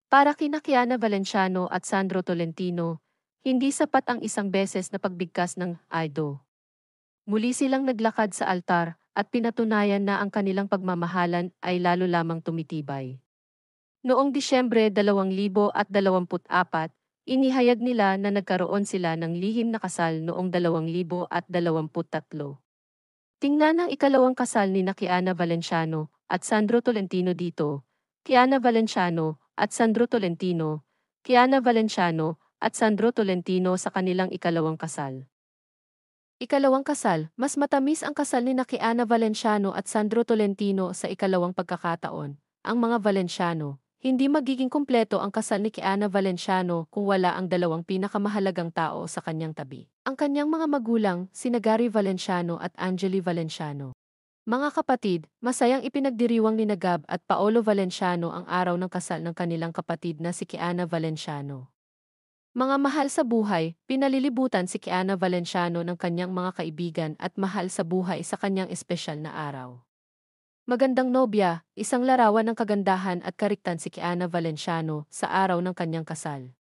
Para kina Kiana Valenciano at Sandro Tolentino, hindi sapat ang isang beses na pagbigkas ng idol. Muli silang naglakad sa altar at pinatunayan na ang kanilang pagmamahalan ay lalo lamang tumitibay. Noong Disyembre 2024, inihayag nila na nagkaroon sila ng lihim na kasal noong 2023. Tingnan ang ikalawang kasal ni Kiana Valenciano at Sandro Tolentino dito. Kiana Valenciano at Sandro Tolentino. Kiana Valenciano at Sandro Tolentino sa kanilang ikalawang kasal. Ikalawang kasal, mas matamis ang kasal ni Kiana Valenciano at Sandro Tolentino sa ikalawang pagkakataon. Ang mga Valenciano, hindi magiging kumpleto ang kasal ni Kiana Valenciano kung wala ang dalawang pinakamahalagang tao sa kanyang tabi. Ang kanyang mga magulang, sina Gary Valenciano at Angeli Valenciano. Mga kapatid, masayang ipinagdiriwang ni Gab at Paolo Valenciano ang araw ng kasal ng kanilang kapatid na si Kiana Valenciano. Mga mahal sa buhay, pinalilibutan si Kiana Valenciano ng kanyang mga kaibigan at mahal sa buhay sa kanyang espesyal na araw. Magandang nobya, isang larawan ng kagandahan at kariktan si Kiana Valenciano sa araw ng kanyang kasal.